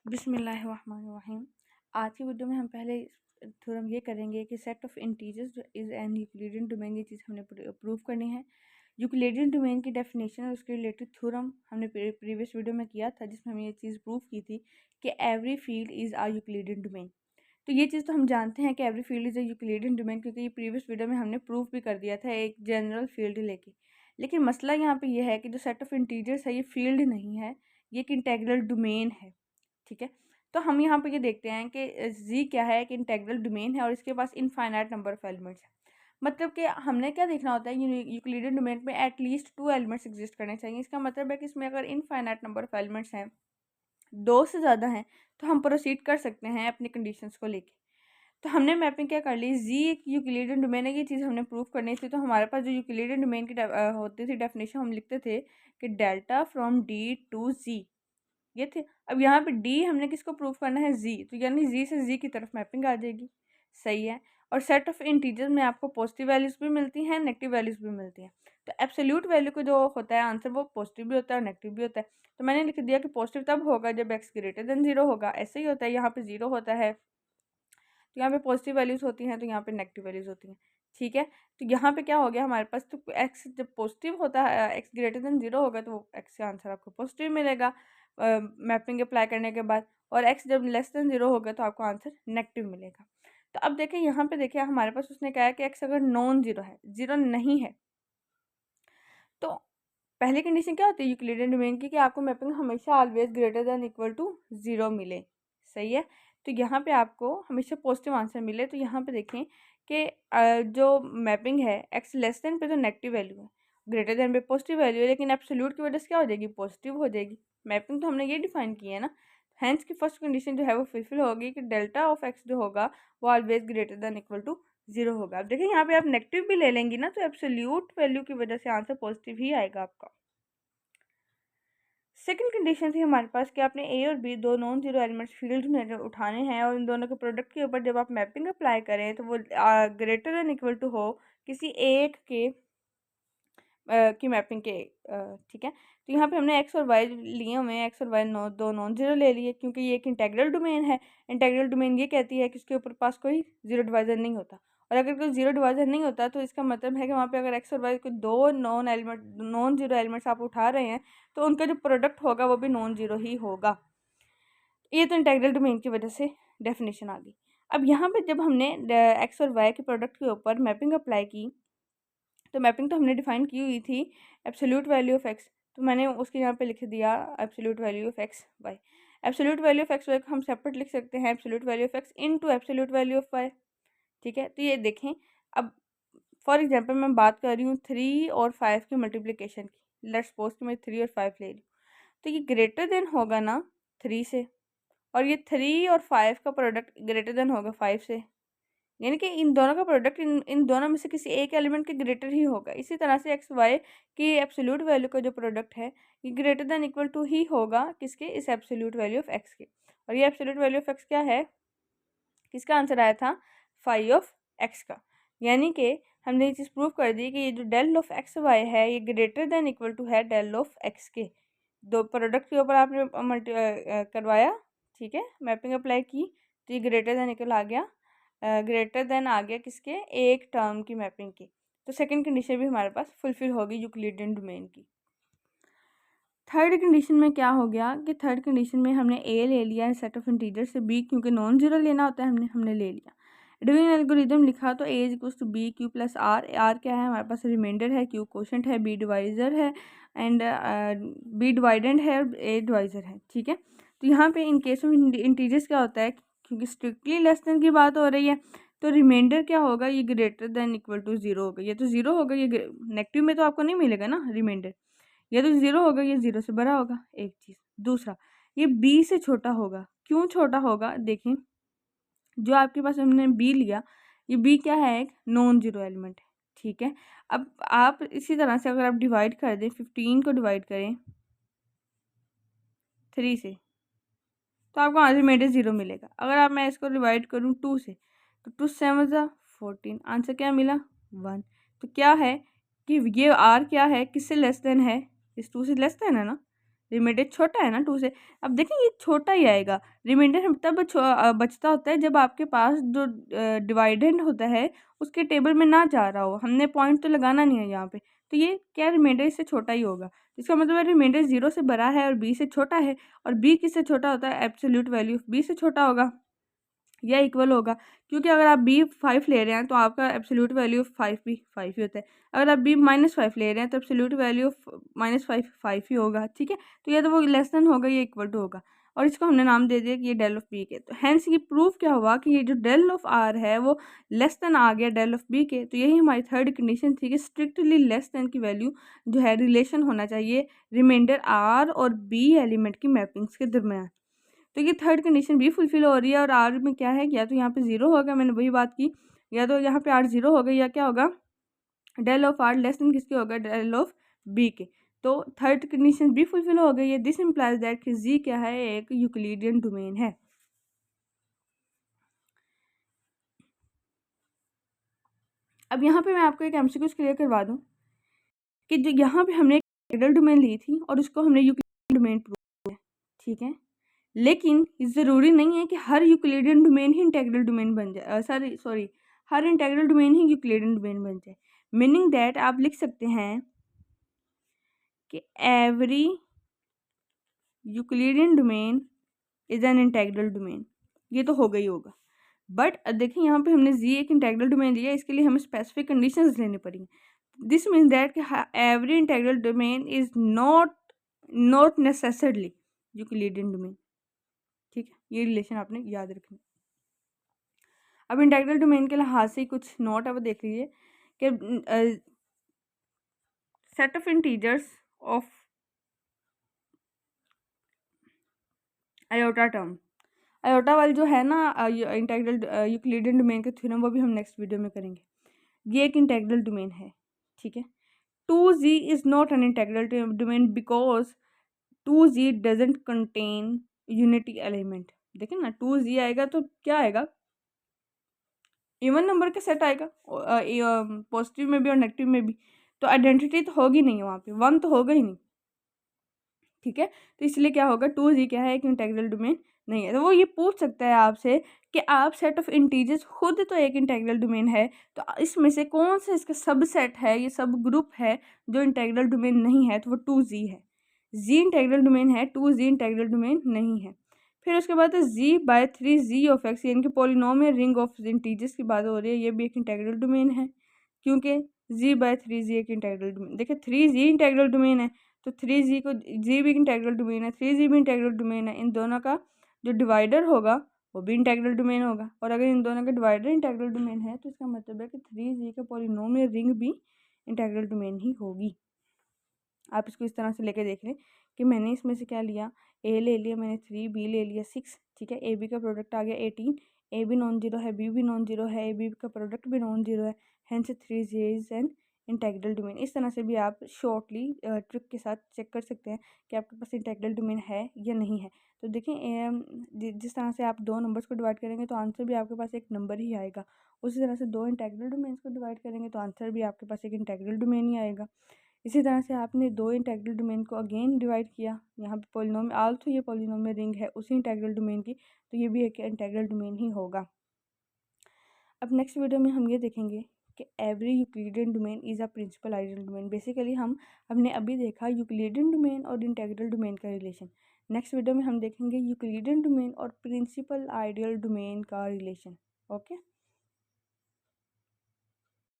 बिस्मिल्लाहिर्रहमानिर्रहीम। आज की वीडियो में हम पहले थ्योरम ये करेंगे कि सेट ऑफ इंटीजर्स जो इज़ एन यूक्लिडियन डोमेन, ये चीज़ हमने प्रूव करनी है। यूक्लिडियन डोमेन की डेफिनेशन और उसके रिलेटेड थ्योरम हमने प्रीवियस वीडियो में किया था, जिसमें हमने ये चीज़ प्रूव की थी कि every field is a Euclidean domain. तो ये चीज़ तो हम जानते हैं कि every field is a Euclidean domain, क्योंकि ये प्रीवियस वीडियो में हमने प्रूव भी कर दिया था एक जनरल फील्ड लेके। लेकिन मसला यहाँ पे ये है कि जो सेट ऑफ इंटीजर्स है ये फील्ड नहीं है, ये एक इंटेग्रल डोमेन है। ठीक है, तो हम यहाँ पे ये देखते हैं कि जी क्या है, कि इंटेग्रल डोमेन है और इसके पास इनफाइनाइट नंबर ऑफ एलिमेंट्स है। मतलब कि हमने क्या देखना होता है, यूक्लिडियन डोमेन में एटलीस्ट 2 एलिमेंट्स एग्जिस्ट करने चाहिए। इसका मतलब है कि इसमें अगर इनफाइनाइट नंबर ऑफ एलिमेंट्स हैं, 2 से ज़्यादा हैं, तो हम प्रोसीड कर सकते हैं अपनी कंडीशंस को लेके। तो हमने मैपिंग क्या कर ली, जी एक यूक्लिडियन डोमेन है, ये चीज़ हमने प्रूव करनी थी। तो हमारे पास जो यूक्लिडियन डोमेन की होती थी डेफिनेशन, हम लिखते थे कि डेल्टा फ्रॉम डी टू जी, ये थे। अब यहाँ पे डी हमने किसको प्रूव करना है, जी, तो यानी जी से जी की तरफ मैपिंग आ जाएगी। सही है। और सेट ऑफ इंटीजर्स में आपको पॉजिटिव वैल्यूज भी मिलती हैं, नेगेटिव वैल्यूज भी मिलती हैं। तो एब्सोल्यूट वैल्यू को जो होता है आंसर, वो पॉजिटिव भी होता है और नेगेटिव भी होता है। तो मैंने लिख दिया कि पॉजिटिव तब होगा जब एक्स ग्रेटर देन 0 होगा। ऐसे ही होता है, यहाँ पे 0 होता है तो यहाँ पे पॉजिटिव वैल्यूज होती हैं, तो यहाँ पे नेगेटिव वैल्यूज होती हैं। ठीक है, तो यहाँ पे क्या हो गया हमारे पास, तो एक्स जब पॉजिटिव होता है, एक्स ग्रेटर देन 0 होगा, तो एक्स का आंसर आपको पॉजिटिव मिलेगा मैपिंग अप्लाई करने के बाद। और एक्स जब लेस देन 0 होगा तो आपको आंसर नेगेटिव मिलेगा। तो अब देखिए यहाँ पे देखिए हमारे पास उसने कहा है कि एक्स अगर नॉन जीरो है, जीरो नहीं है, तो पहली कंडीशन क्या होती है यूक्लिडियन डोमेन की, कि आपको मैपिंग हमेशा always greater than equal to 0 मिले। सही है, तो यहाँ पे आपको हमेशा पॉजिटिव आंसर मिले। तो यहाँ पे देखें कि जो मैपिंग है एक्स लेस देन पे तो नेगेटिव वैल्यू है, ग्रेटर देन पे पॉजिटिव वैल्यू है, लेकिन एब्सोल्यूट की वजह से क्या हो जाएगी, पॉजिटिव हो जाएगी। मैपिंग तो हमने ये डिफाइन की है ना। हैंस की फर्स्ट कंडीशन जो है वो फुलफिल होगी कि डेल्टा ऑफ एक्स जो होगा वो always greater than equal to 0 होगा। अब देखिए यहाँ पे आप नेगेटिव भी ले लेंगी ना, तो एब्सोल्यूट वैल्यू की वजह से आंसर पॉजिटिव ही आएगा आपका। सेकंड कंडीशन थी हमारे पास कि आपने ए और बी दो नॉन जीरो एलिमेंट्स फील्ड में उठाने हैं, और इन दोनों के प्रोडक्ट के ऊपर जब आप मैपिंग अप्लाई करें तो वो ग्रेटर देन इक्वल टू हो किसी एक के की मैपिंग के। ठीक है, तो यहाँ पे हमने एक्स और वाई लिए हुए हैं, एक्स और वाई दो नॉन जीरो ले लिए, क्योंकि ये एक इंटेग्रल डोमेन है। इंटेग्रल डोमेन ये कहती है कि उसके ऊपर पास कोई जीरो डिवाइजर नहीं होता, और अगर कोई जीरो डिवाइजर नहीं होता तो इसका मतलब है कि वहाँ पे अगर एक्स और वाई को दो नॉन जीरो एलिमेंट्स आप उठा रहे हैं, तो उनका जो प्रोडक्ट होगा वो भी नॉन जीरो ही होगा। ये तो इंटेग्रल डोमेन की वजह से डेफिनेशन आ गई। अब यहाँ पे जब हमने एक्स और वाई के प्रोडक्ट के ऊपर मैपिंग अप्लाई की, तो मैपिंग तो हमने डिफाइन की हुई थी एब्सोल्यूट वैल्यू ऑफ एक्स, तो मैंने उसके यहाँ पे लिख दिया absolute value of x y. Absolute value of x y को हम सेपरेट लिख सकते हैं absolute value of x into absolute value of y. ठीक है, तो ये देखें, अब फॉर एग्जांपल मैं बात कर रही हूँ 3 और 5 की मल्टीप्लिकेशन की। लेट्स सपोज कि मैं 3 और 5 ले रही हूँ, तो ये ग्रेटर देन होगा ना 3 से, और ये 3 और 5 का प्रोडक्ट ग्रेटर देन होगा 5 से, यानी कि इन दोनों का प्रोडक्ट इन दोनों में से किसी एक एलिमेंट के ग्रेटर ही होगा। इसी तरह से एक्स वाई की एब्सोल्यूट वैल्यू का जो प्रोडक्ट है ये ग्रेटर देन इक्वल टू ही होगा किसके, इस एब्सोल्यूट वैल्यू ऑफ एक्स के। और ये एब्सोल्यूट वैल्यू ऑफ एक्स क्या है, किसका आंसर आया था, फाई ऑफ एक्स का। यानी कि हमने ये चीज़ प्रूव कर दी कि ये जो डेल ऑफ एक्स वाई है ये ग्रेटर देन इक्वल टू है डेल ऑफ एक्स के। दो प्रोडक्ट के ऊपर आपने करवाया, ठीक है, मैपिंग अप्लाई की, तो ये ग्रेटर देन इक्वल आ गया, ग्रेटर देन आ गया किसके, एक टर्म की मैपिंग की। तो सेकंड कंडीशन भी हमारे पास फुलफिल होगी यूक्लिडियन डोमेन की। थर्ड कंडीशन में क्या हो गया कि थर्ड कंडीशन में हमने ए ले लिया सेट ऑफ इंटीजर से, बी क्योंकि नॉन जीरो लेना होता है हमने ले लिया। डिवीजन एल्गोरिथम लिखा तो A is equals to B Q plus R. R क्या है हमारे पास, रिमाइंडर है, क्यू क्वोशंट है, बी डिवाइजर है, एंड बी डिवाइडेंड है और ए डिवाइजर है। ठीक है, तो यहाँ पे इन केस ऑफ इंटीजर्स क्या होता है, क्योंकि स्ट्रिक्टली लेस देन की बात हो रही है, तो रिमाइंडर क्या होगा, ये ग्रेटर देन इक्वल टू 0 होगा। ये तो 0 होगा, ये नेगेटिव में तो आपको नहीं मिलेगा ना रिमाइंडर, ये तो 0 होगा, ये 0 से बड़ा होगा, एक चीज़। दूसरा, ये बी से छोटा होगा। क्यों छोटा होगा, देखें, जो आपके पास हमने बी लिया, ये बी क्या है, एक नॉन जीरो एलिमेंट है। ठीक है, अब आप इसी तरह से अगर आप डिवाइड कर दें, 15 को डिवाइड करें 3 से, तो आपको आंसर रिमाइंडर 0 मिलेगा। अगर आप मैं इसको डिवाइड करूँ 2 से, तो 2 7 ज़ा 14, आंसर क्या मिला, 1। तो क्या है कि ये आर क्या है, किससे लेस देन है, इस 2 से लेस देन है ना, रिमाइंडर छोटा है ना 2 से। अब देखें ये छोटा ही आएगा। रिमाइंडर तब बचता होता है जब आपके पास जो डिवाइडेंड होता है उसके टेबल में ना जा रहा हो। हमने पॉइंट तो लगाना नहीं है यहाँ पे, तो ये क्या रिमाइंडर इससे छोटा ही होगा। इसका मतलब है रिमाइंडर 0 से बड़ा है और b से छोटा है, और b किससे छोटा होता है, एब्सोल्यूट वैल्यू ऑफ b से छोटा होगा या इक्वल होगा। क्योंकि अगर आप b 5 ले रहे हैं तो आपका एब्सोल्यूट वैल्यू ऑफ 5 भी 5 ही होता है। अगर आप b -5 ले रहे हैं तो एब्सोल्यूट वैल्यू ऑफ -5 5 ही होगा, ठीक है। तो या तो वो लेस देन होगा या इक्वल टू होगा, और इसको हमने नाम दे दिया कि ये डेल ऑफ बी के। तो हैंस ये प्रूफ क्या हुआ कि ये जो डेल ऑफ आर है वो लेस देन आ गया डेल ऑफ बी के। तो यही हमारी थर्ड कंडीशन थी कि स्ट्रिक्टली लेस देन की वैल्यू जो है रिलेशन होना चाहिए रिमाइंडर आर और बी एलिमेंट की मैपिंग्स के दरमियान। तो ये थर्ड कंडीशन भी फुलफिल हो रही है। और आर में क्या है, या तो यहाँ पे 0 होगा, मैंने वही बात की, या तो यहाँ पे आर 0 होगा या क्या होगा, del of r less than किसके होगा, डेल ऑफ बी के। तो थर्ड कंडीशन भी फुलफिल हो गई है। दिस इम्प्लाइज दैट कि जी क्या है, एक यूक्लिडियन डोमेन है। अब यहाँ पे मैं आपको एक एमसीक्यूज क्लियर करवा दूँ कि जो यहाँ पे हमने इंटीग्रल डोमेन ली थी और उसको हमने यूक्लिडियन डोमेन प्रूव किया, ठीक है। लेकिन ज़रूरी नहीं है कि हर यूक्लिडियन डोमेन ही इंटीग्रल डोमेन बन जाए, सॉरी हर इंटीग्रल डोमेन ही यूक्लिडियन डोमेन बन जाए। मीनिंग दैट आप लिख सकते हैं कि every Euclidean domain is an integral domain. ये तो होगा ही होगा, बट देखिए यहाँ पे हमने जी एक इंटीग्रल डोमेन लिया, इसके लिए हमें स्पेसिफिक कंडीशंस लेनी पड़ेंगी। This means that every integral domain is not necessarily Euclidean domain, ठीक है। ये रिलेशन आपने याद रखना। अब इंटीग्रल डोमेन के लिहाज से कुछ नोट है वो देख लीजिए कि set of integers of iota term, iota वाली जो है ना इंटीग्रल यूक्लिडियन डोमेन के थ्योरम, वो भी हम नेक्स्ट वीडियो में करेंगे। ये एक इंटीग्रल डोमेन है, ठीक है। 2z is not an integral domain because 2z doesn't contain unity element. देखिए ना 2z आएगा तो क्या आएगा, इवन नंबर का सेट आएगा, पॉजिटिव में भी और नेगेटिव में भी। तो आइडेंटिटी तो होगी नहीं वहाँ पे, 1 तो होगा ही नहीं, ठीक है। तो इसलिए क्या होगा, 2z क्या है, एक इंटीग्रल डोमेन नहीं है। तो वो ये पूछ सकता है आपसे कि आप सेट ऑफ इंटीजर्स खुद तो एक इंटीग्रल डोमेन है, तो इसमें से कौन सा इसका सबसेट है, ये सब ग्रुप है जो इंटीग्रल डोमेन नहीं है, तो वो 2z है। z इंटीग्रल डोमेन है, 2z इंटीग्रल डोमेन नहीं है। फिर उसके बाद z/3z ऑफ x, यानी कि पॉलिनोमियल रिंग ऑफ इंटीजर्स की बात हो रही है, ये भी एक इंटीग्रल डोमेन है, क्योंकि z/3z एक इंटीग्रल डोमेन। देखिए 3z इंटीग्रल डोमेन है, तो 3z को z भी इंटीग्रल डोमेन है, 3z भी इंटीग्रल डोमेन है। इन दोनों का जो डिवाइडर होगा वो भी इंटीग्रल डोमेन होगा, और अगर इन दोनों का डिवाइडर इंटीग्रल डोमेन है तो इसका मतलब है कि 3z का पॉलिनोमियल रिंग भी इंटीग्रल डोमेन ही होगी। आप इसको इस तरह से लेके देख लें कि मैंने इसमें से क्या लिया, a ले लिया मैंने 3, b ले लिया 6, ठीक है। ए बी का प्रोडक्ट आ गया 18, ए भी नॉन जीरो है, बी भी नॉन जीरो है, ए बी का प्रोडक्ट भी नॉन जीरो है, hence 3z is an integral domain. इस तरह से भी आप शॉर्टली ट्रिक के साथ चेक कर सकते हैं कि आपके पास इंटीग्रल डोमेन है या नहीं है। तो देखें जिस तरह से आप दो नंबर्स को डिवाइड करेंगे तो आंसर भी आपके पास एक नंबर ही आएगा, उसी तरह से दो इंटीग्रल डोमेन्स को डिवाइड करेंगे तो आंसर भी आपके पास एक इंटीग्रल डोमेन ही आएगा। इसी तरह से आपने दो इंटीग्रल डोमेन को अगेन डिवाइड किया, यहाँ पे पॉलिनोमियल आल्सो ये पॉलिनोमियल रिंग है उसी इंटीग्रल डोमेन की, तो ये भी एक इंटीग्रल डोमेन ही होगा। अब नेक्स्ट वीडियो में हम ये देखेंगे कि every Euclidean domain is a principal ideal domain. Basically हमने अभी देखा यूक्लिडियन डोमेन और इंटीग्रल डोमेन का रिलेशन। नेक्स्ट वीडियो में हम देखेंगे यूक्लिडियन डोमेन और प्रिंसिपल आइडियल डोमेन का रिलेशन। ओके।